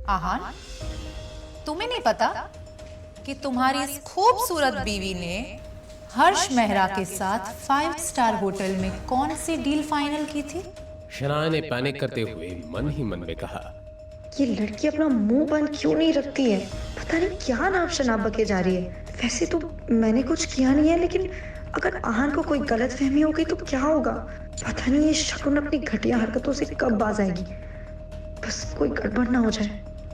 आहान, तुम्हें नहीं पता कि तुम्हारी इस खूबसूरत बीवी ने हर्ष मेहरा के साथ 5 स्टार होटल में कौन सी डील फाइनल की थी? शनाया ने पैनिक करते हुए मन ही मन में कहा, ये लड़की अपना मुंह बंद क्यों नहीं रखती है? पता नहीं क्या नाम शनाब बके जा रही है। वैसे तो मैंने कुछ किया नहीं है, लेकिन अगर आहान को कोई गलत फहमी हो गई तो क्या होगा? पता नहीं ये शकुन अपनी घटिया हरकतों से कब बाज आएगी। बस कोई गड़बड़ ना हो जाए।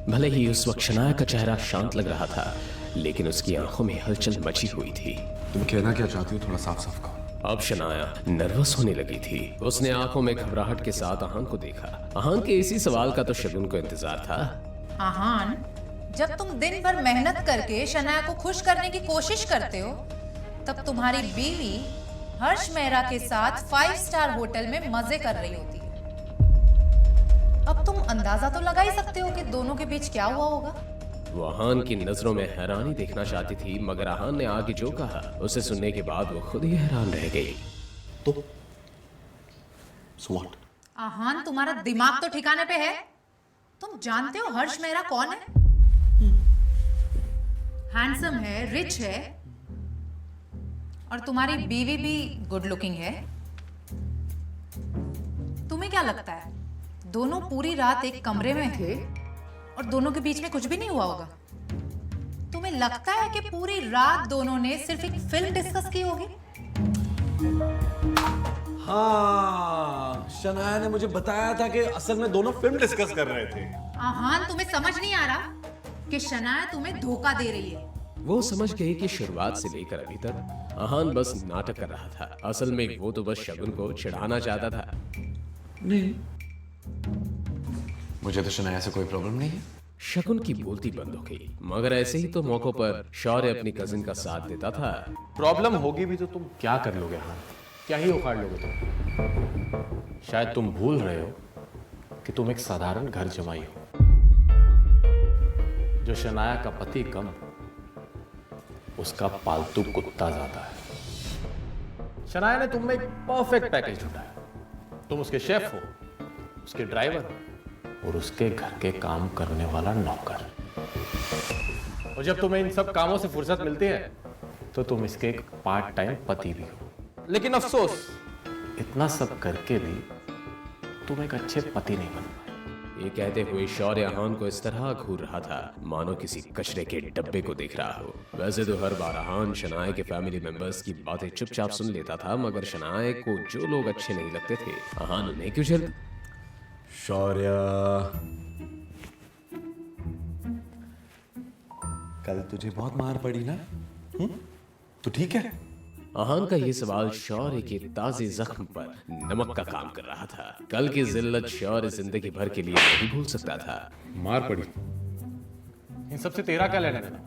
भले ही उस वक्त शनाया का चेहरा शांत लग रहा था, लेकिन उसकी आंखों में हलचल मची हुई थी। तुम कहना क्या चाहती हो, थोड़ा साफ साफ कहो। अब शनाया नर्वस होने लगी थी। उसने आंखों में घबराहट के साथ आहान को देखा। आहान के इसी सवाल का तो शगुन को इंतजार था। आहान, जब तुम दिन भर मेहनत करके शनाया को खुश करने की कोशिश करते हो, तब तुम्हारी बीवी हर्ष मेहरा के साथ 5 स्टार होटल में मजे कर रही होती है। अब तुम अंदाजा तो लगा ही सकते हो कि दोनों के बीच क्या हुआ होगा। वो आहान की नजरों में हैरानी देखना चाहती थी, मगर आहान ने आगे जो कहा उसे सुनने के बाद वो खुद ही हैरान रह गई। तो so what? आहान, तुम्हारा दिमाग तो ठिकाने पे है? तुम जानते हो हर्ष मेहरा कौन है? हैंडसम है, रिच है, और तुम्हारी बीवी भी गुड लुकिंग है। तुम्हें क्या लगता है दोनों पूरी रात एक कमरे में थे और दोनों के बीच में कुछ भी नहीं हुआ होगा? तुम्हें लगता है कि पूरी रात दोनों ने सिर्फ एक फिल्म डिस्कस की होगी? हाँ, शनाया ने मुझे बताया था कि असल में दोनों फिल्म डिस्कस कर रहे थे। आहान, तुम्हें समझ नहीं आ रहा कि शनाया तुम्हें धोखा दे रही है? वो समझ गई कि शुरुआत से लेकर अभी तक आहान बस नाटक कर रहा था। असल में वो तो बस शगुन को चिढ़ाना चाहता था। नहीं, मुझे तो शनाया से कोई प्रॉब्लम नहीं है। शगुन की बोलती बंद हो गई, मगर ऐसे ही तो मौकों पर शौर्य अपनी कजिन का साथ देता था। प्रॉब्लम होगी भी तो तुम क्या कर लोगे? हाँ, क्या ही उखाड़ लोगे तुम? शायद तुम भूल रहे हो कि तुम एक साधारण घर जमाई हो। जो शनाया का पति कम, उसका पालतू कुत्ता ज्यादा है। शनाया ने तुम में एक परफेक्ट पैकेज ढूंढा। तुम उसके शेफ हो, उसके ड्राइवर हो और उसके घर के काम करने वाला नौकर। और जब तुम्हें इन सब कामों से फुर्सत मिलती है तो तुम इसके एक पार्ट टाइम पति भी हो। लेकिन अफसोस, इतना सब करके भी तुम एक अच्छे पति नहीं बन पाए। ये कहते हुए शौर्य आहान को इस तरह घूर रहा था मानो किसी कचरे के डब्बे को देख रहा हो। वैसे तो हर बार आहान शनाया के फैमिली मेंबर्स की बातें चुपचाप सुन लेता था, मगर शनाया को जो लोग अच्छे नहीं लगते थे आहान उन्हें क्यों झेलता? शौर्य, कल तुझे बहुत मार पड़ी ना? तो ठीक है। आहान का ये सवाल शौर्य के ताजे जख्म पर नमक का काम कर रहा था। कल की जिल्लत शौर्य जिंदगी भर के लिए नहीं भूल सकता था। मार पड़ी, इन सबसे तेरा क्या लेना देना?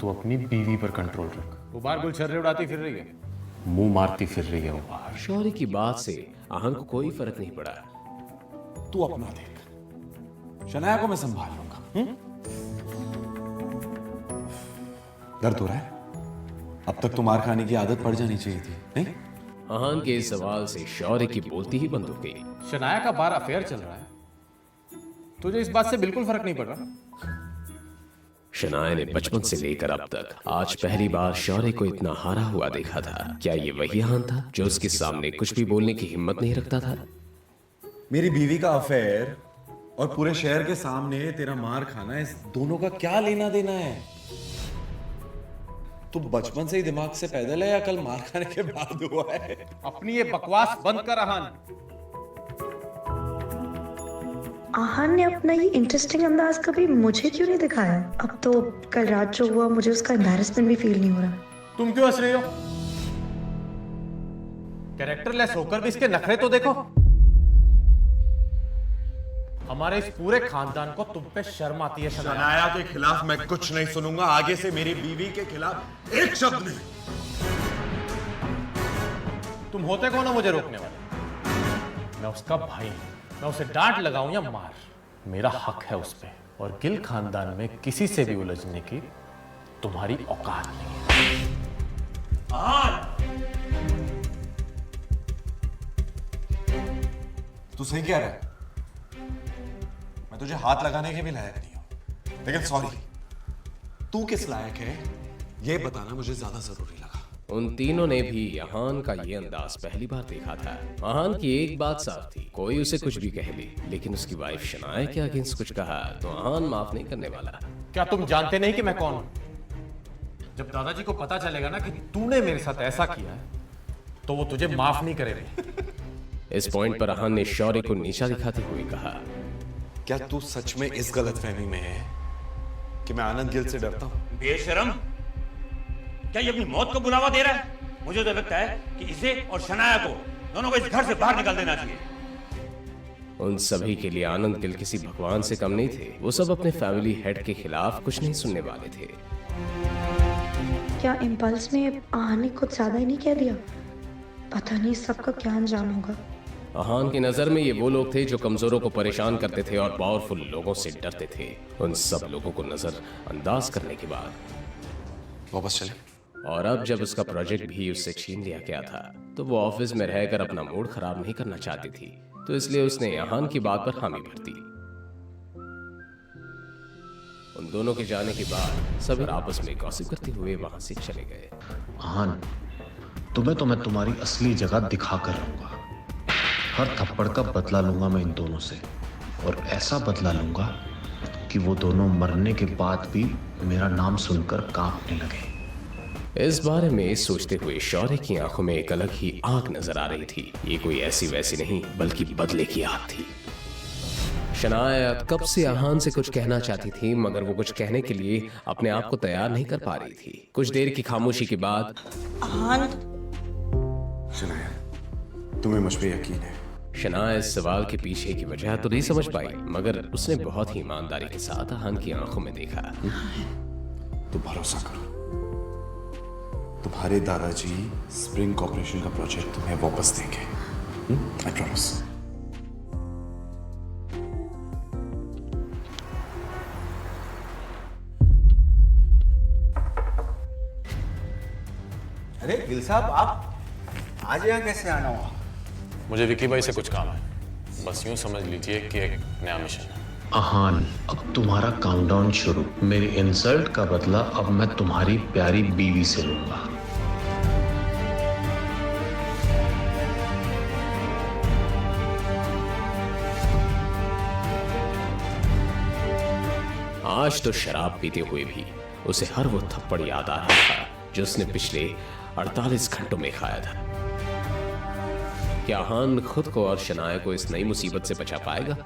तू अपनी बीवी पर कंट्रोल रख। वो बाहर गुलछर्रे उड़ाती फिर रही है, मुंह मारती फिर रही है वो बाहर। शौर्य की बात से आहान को कोई फर्क नहीं पड़ा। तू अपना देख, शनाया को मैं संभाल लूंगा। दर्द हो रहा है? अब तक तो मार खाने की आदत पड़ जानी चाहिए थी, नहीं? आहान के इस सवाल से शौर्य की बोलती ही बंद हो गई। शनाया का बार अफेयर चल रहा है, तुझे इस बात से बिल्कुल फर्क नहीं पड़ रहा? शनाया ने बचपन से लेकर अब तक आज पहली बार शौर्य को इतना हारा हुआ देखा था। क्या ये वही आहान था जो उसके सामने कुछ भी बोलने की हिम्मत नहीं रखता था? मेरी बीवी का अफेयर और पूरे शहर के सामने तेरा मार खाना, इस दोनों का क्या लेना देना है? तू बचपन से ही दिमाग से पैदल है या कल मार खाने के बाद हुआ है? अपनी ये बकवास बंद कर आहान। आहान ने अपना ये इंटरेस्टिंग अंदाज कभी मुझे क्यों नहीं दिखाया? अब तो कल रात जो हुआ, मुझे उसका एम्बैरेसमेंट भी फील नहीं हो रहा। तुम क्यों हंस रही हो? कैरेक्टरलेस होकर भी इसके नखरे तो देखो। हमारे इस पूरे खानदान को तुम पे शर्म आती है शनाया। शनाया के खिलाफ मैं कुछ नहीं सुनूंगा। आगे से मेरी बीवी के खिलाफ एक शब्द नहीं। तुम होते कौन हो मुझे रोकने वाले? मैं उसका भाई हूं। मैं उसे डांट लगाऊं या मार, मेरा हक है उस पे। और गिल खानदान में किसी से भी उलझने की तुम्हारी औकात नहीं है। तू सही कह रहा है। मैं तुझे हाथ लगाने के भी लायक नहीं हूं, लेकिन सॉरी, तू किस लायक है ये बताना मुझे ज्यादा जरूरी लगा। उन तीनों ने भी आहान का ये अंदाज पहली बार देखा था। आहान की एक बात साफ थी, कोई उसे कुछ भी कह ले, लेकिन उसकी वाइफ शनाया के अगेंस्ट कुछ कहा तो आहान माफ नहीं करने वाला। क्या तुम जानते नहीं कि मैं कौन हूं? जब दादाजी को पता चलेगा ना कि तूने मेरे साथ ऐसा किया है, तो वो तुझे माफ नहीं करेंगे। इस पॉइंट पर आहान ने शौर्य को नीचा दिखाते हुए कहा, क्या तू सच में इस गलतफहमी में है कि मैं आनंद गिल से डरता हूं? बेशरम, क्या ये अपनी मौत को बुलावा दे रहा है? मुझे तो लगता है कि इसे और शनाया को दोनों को इस घर से बाहर निकाल देना चाहिए। उन सभी के लिए आनंद गिल किसी भगवान से कम नहीं थे। वो सब अपने फैमिली हेड के खिलाफ कुछ नहीं सुनने वाले थे। क्या इम्पल्स में आहान ने कुछ ज्यादा ही नहीं कह दिया? पता नहीं सबका क्या अंजाम होगा। आहान की नजर में ये वो लोग थे जो कमजोरों को परेशान करते थे और पावरफुल लोगों से डरते थे। उन सब लोगों को नजर अंदाज करने के बाद वापस चले। और अब जब उसका प्रोजेक्ट भी उससे छीन लिया गया था, तो वो ऑफिस में रहकर अपना मूड खराब नहीं करना चाहती थी, तो इसलिए उसने आहान की बात पर हामी भर दी। उन दोनों के जाने के बाद सब आपस में गॉसिप करते हुए वहां से चले गए। आहान, तुम्हें तो मैं तुम्हारी असली जगह दिखा कर रहूंगा। हर थप्पड़ का बदला लूंगा मैं इन दोनों से, और ऐसा बदला लूंगा कि वो दोनों मरने के बाद भी मेरा नाम सुनकर कांपने लगे। इस बारे में सोचते हुए शौर्य की आंखों में एक अलग ही आग नजर आ रही थी। ये कोई ऐसी वैसी नहीं, बल्कि बदले की आग थी। शनाया कब से आहान से कुछ कहना चाहती थी, मगर वो कुछ कहने के लिए अपने आप को तैयार नहीं कर पा रही थी। कुछ देर की खामोशी के बाद शनाया, तुम्हें मुझ पे यकीन है? शनाया इस सवाल के पीछे की वजह तो नहीं समझ पाई, मगर उसने बहुत ही ईमानदारी के साथ आहान की आंखों में देखा। तो भरोसा करो, तुम्हारे दादाजी स्प्रिंग कॉर्पोरेशन का प्रोजेक्ट तुम्हें वापस देंगे। I promise. अरे गिल साहब, आप आज यहाँ कैसे आना हुआ? मुझे विकी भाई से कुछ काम है, बस यूं समझ लीजिए कि एक नया मिशन है। आहान, अब तुम्हारा काउंटडाउन शुरू। मेरी इंसल्ट का बदला अब मैं तुम्हारी प्यारी बीवी से लूंगा। आज तो शराब पीते हुए भी उसे हर वो थप्पड़ याद आ रहा था जो उसने पिछले 48 घंटों में खाया था। क्या आहान खुद को और शनाया को इस नई मुसीबत से बचा पाएगा?